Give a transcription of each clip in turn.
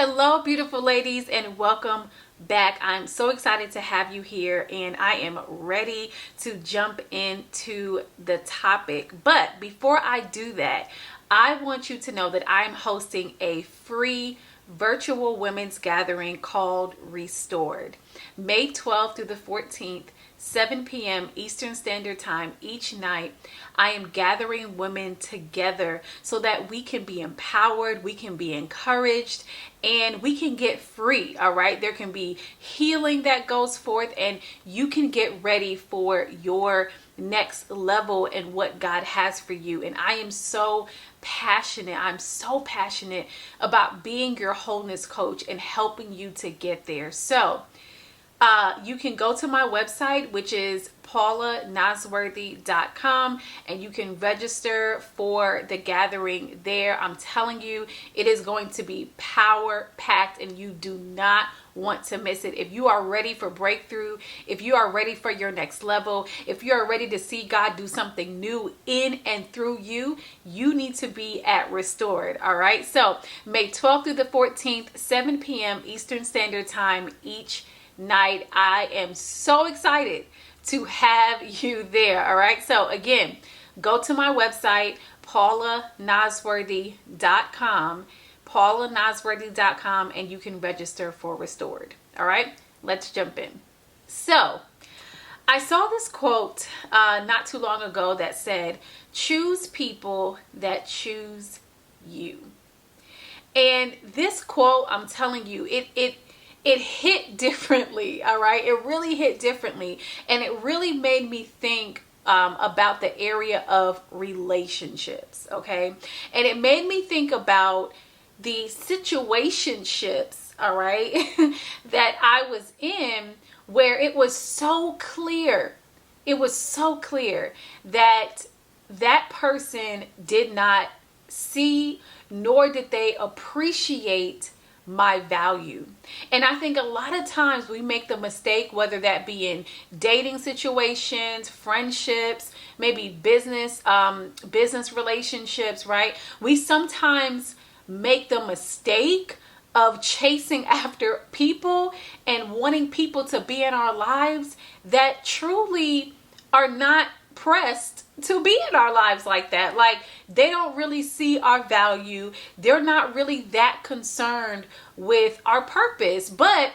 Hello, beautiful ladies, and welcome back. I'm so excited to have you here, and I am ready to jump into the topic. But before I do that, I want you to know that I'm hosting a free virtual women's gathering called Restored, May 12th through the 14th. 7 p.m. Eastern Standard Time each night. I am gathering women together so that we can be empowered, we can be encouraged, and we can get free. All right. There can be healing that goes forth, and you can get ready for your next level and what God has for you. And I am so passionate. I'm so passionate about being your wholeness coach and helping you to get there. So, you can go to my website, which is paulanasworthy.com, and you can register for the gathering there. I'm telling you, it is going to be power packed, and you do not want to miss it. If you are ready for breakthrough, if you are ready for your next level, if you are ready to see God do something new in and through you, you need to be at Restored. All right. So May 12th through the 14th, 7 p.m. Eastern Standard Time each night. I am so excited to have you there. All right. So again, go to my website, paulanasworthy.com, paulanasworthy.com, and you can register for Restored. All right. Let's jump in. So I saw this quote not too long ago that said, "Choose people that choose you." And this quote, I'm telling you, it hit differently, all right? It really hit differently. And it really made me think about the area of relationships, okay? And it made me think about the situationships, all right, that I was in, where it was so clear. It was so clear that that person did not see, nor did they appreciate my value. And I think a lot of times we make the mistake, whether that be in dating situations, friendships, maybe business relationships, right? We sometimes make the mistake of chasing after people and wanting people to be in our lives that truly are not pressed to be in our lives like that. Like, they don't really see our value. They're not really that concerned with our purpose, but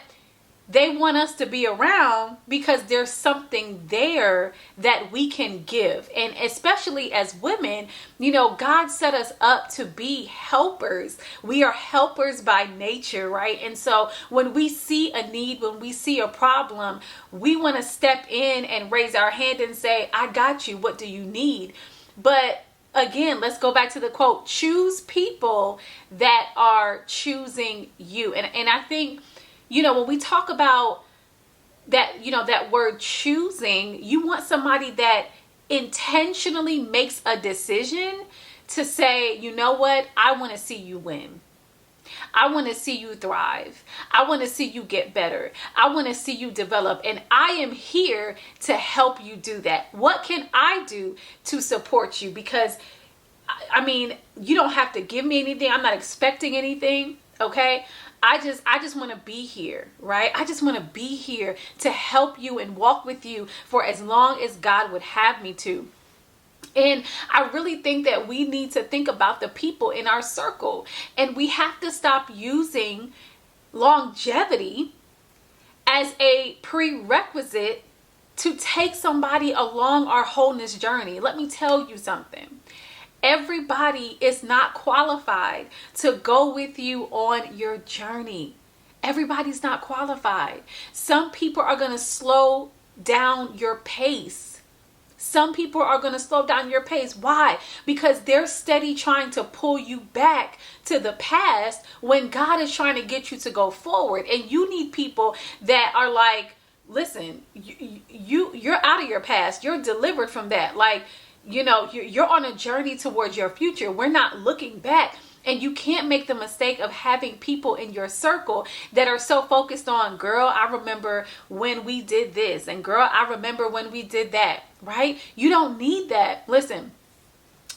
they want us to be around because there's something there that we can give. And especially as women, you know, God set us up to be helpers. We are helpers by nature, right? And so when we see a need, when we see a problem, we want to step in and raise our hand and say, "I got you. What do you need?" But again, let's go back to the quote, choose people that are choosing you. And I think, you know, when we talk about that, you know, that word choosing, you want somebody that intentionally makes a decision to say, you know what, I want to see you win. I want to see you thrive. I want to see you get better. I want to see you develop. And I am here to help you do that. What can I do to support you? Because, I mean, you don't have to give me anything. I'm not expecting anything. Okay. I just want to be here, right? I just want to be here to help you and walk with you for as long as God would have me to. And I really think that we need to think about the people in our circle, and we have to stop using longevity as a prerequisite to take somebody along our wholeness journey. Let me tell you something. Everybody is not qualified to go with you on your journey. Everybody's not qualified. Some people are going to slow down your pace. Some people are going to slow down your pace. Why? Because they're steady trying to pull you back to the past when God is trying to get you to go forward. And you need people that are like, listen, you're out of your past. You're delivered from that. Like, you know, you're on a journey towards your future. We're not looking back. And you can't make the mistake of having people in your circle that are so focused on, girl, I remember when we did this, and girl, I remember when we did that, right? You don't need that. Listen,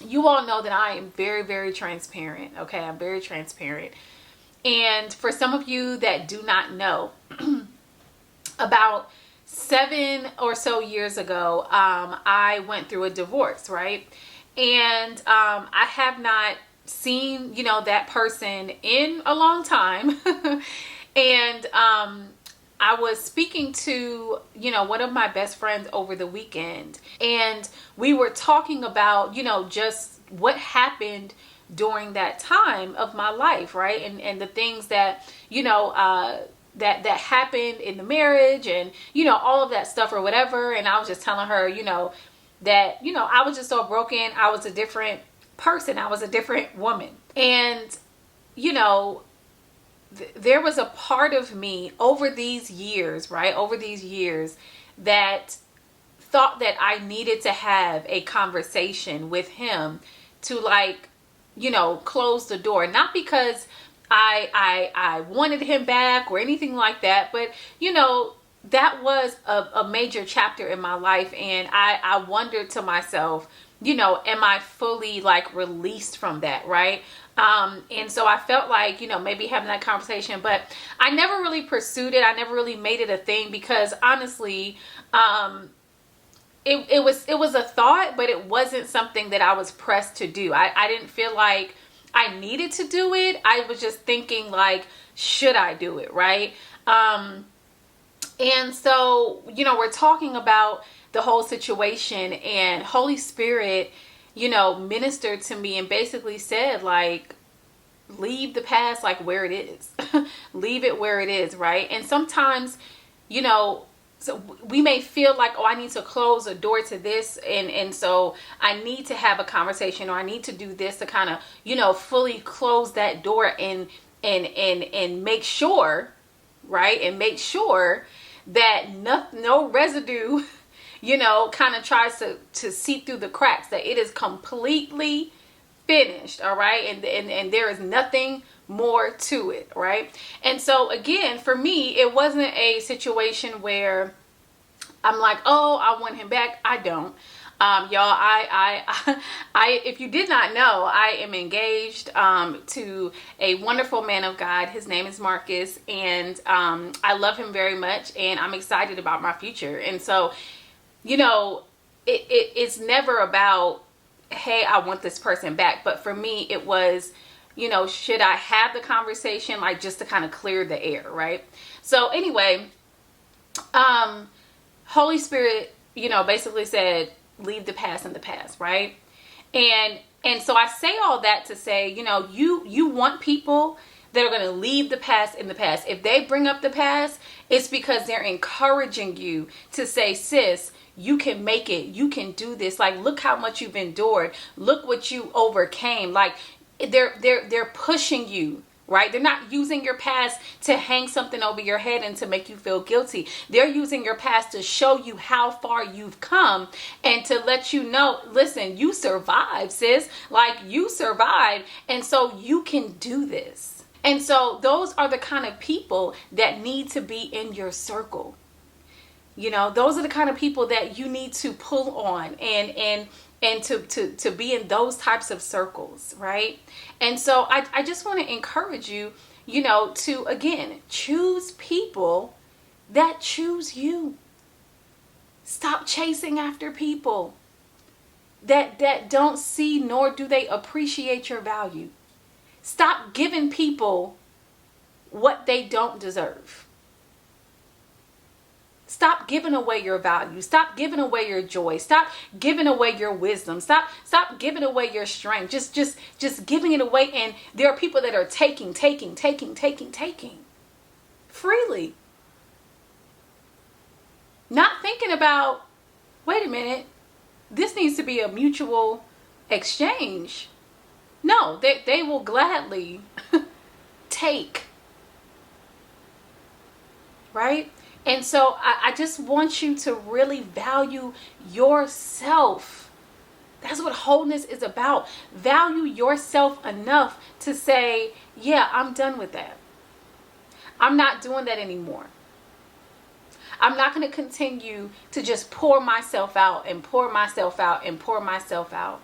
you all know that I am very, very transparent. Okay. I'm very transparent. And for some of you that do not know, about 7 or so years ago, I went through a divorce, right? And I have not seen, that person in a long time. And I was speaking to, one of my best friends over the weekend, and we were talking about, just what happened during that time of my life, right? And the things that, that happened in the marriage, and, all of that stuff or whatever. And I was just telling her, that, I was just so broken. I was a different person. I was a different woman. And, there was a part of me over these years, right? Over these years that thought that I needed to have a conversation with him to close the door. Not because I wanted him back or anything like that, but that was a major chapter in my life. And I wondered to myself, am I fully released from that, right? And so I felt like, maybe having that conversation, but I never really pursued it. I never really made it a thing because honestly, it was a thought, but it wasn't something that I was pressed to do. I didn't feel like I needed to do it. I was just thinking should I do it? Right. And so, we're talking about the whole situation, and Holy Spirit, ministered to me and basically said leave the past where it is. Leave it where it is, right? And sometimes, so we may feel oh, I need to close a door to this, and so I need to have a conversation, or I need to do this to kind of, fully close that door and make sure, right? And make sure that no residue kind of tries to seep through the cracks, that it is completely finished, all right? And there is nothing more to it, right? And so again, for me, it wasn't a situation where I'm oh, I want him back. I don't. Y'all, I, if you did not know, I am engaged to a wonderful man of God. His name is Marcus, and I love him very much, and I'm excited about my future. And so, it's never about, hey, I want this person back. But for me, it was, should I have the conversation, just to kind of clear the air, right? So anyway, Holy Spirit, basically said, leave the past in the past, right? And so I say all that to say, you want people that are going to leave the past in the past. If they bring up the past, it's because they're encouraging you to say, sis, you can make it. You can do this. Look how much you've endured. Look what you overcame. They're pushing you, right? They're not using your past to hang something over your head and to make you feel guilty. They're using your past to show you how far you've come and to let you know, listen, you survived, sis. You survived. And so you can do this. And so those are the kind of people that need to be in your circle. Those are the kind of people that you need to pull on and to be in those types of circles, right? And so I just want to encourage you, to, again, choose people that choose you. Stop chasing after people that don't see nor do they appreciate your value. Stop giving people what they don't deserve. Stop giving away your value. Stop giving away your joy. Stop giving away your wisdom. Stop giving away your strength. Just giving it away. And there are people that are taking freely. Not thinking about, wait a minute, this needs to be a mutual exchange. No, they will gladly take. Right? And so I just want you to really value yourself. That's what wholeness is about. Value yourself enough to say, yeah, I'm done with that. I'm not doing that anymore. I'm not going to continue to just pour myself out and pour myself out and pour myself out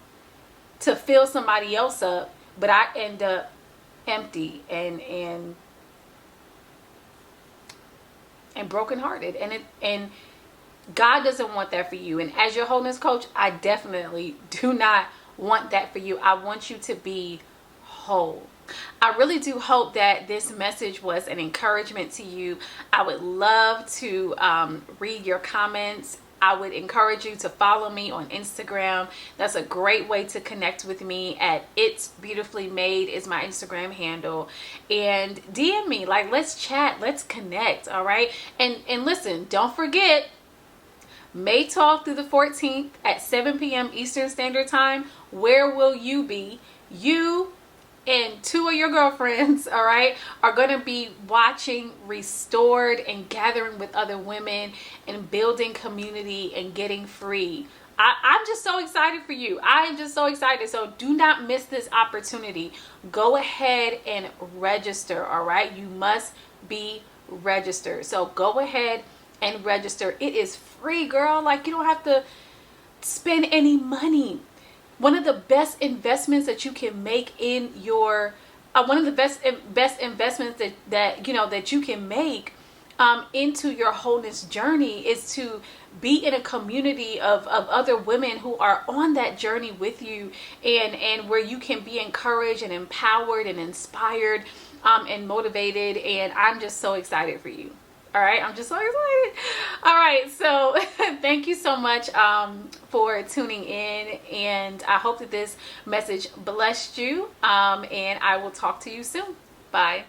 to fill somebody else up, but I end up empty and brokenhearted, and God doesn't want that for you. And as your wholeness coach, I definitely do not want that for you. I want you to be whole. I really do hope that this message was an encouragement to you. I would love to read your comments. I would encourage you to follow me on Instagram. That's a great way to connect with me. At It's Beautifully Made is my Instagram handle. And DM me, like, let's chat, let's connect, all right? And listen, don't forget, May 12th through the 14th at 7 p.m. Eastern Standard Time. Where will you be? You and two of your girlfriends, all right, are going to be watching Restored and gathering with other women and building community and getting free. I'm just so excited for you. I am just so excited. So do not miss this opportunity. Go ahead and register, all right? You must be registered. So go ahead and register. It is free, girl. Like, you don't have to spend any money. One of the best investments that you can make in your one of the best investments that you can make into your wholeness journey is to be in a community of other women who are on that journey with you, and where you can be encouraged and empowered and inspired and motivated. And I'm just so excited for you. All right, I'm just so excited. All right, so thank you so much for tuning in, and I hope that this message blessed you, and I will talk to you soon. Bye.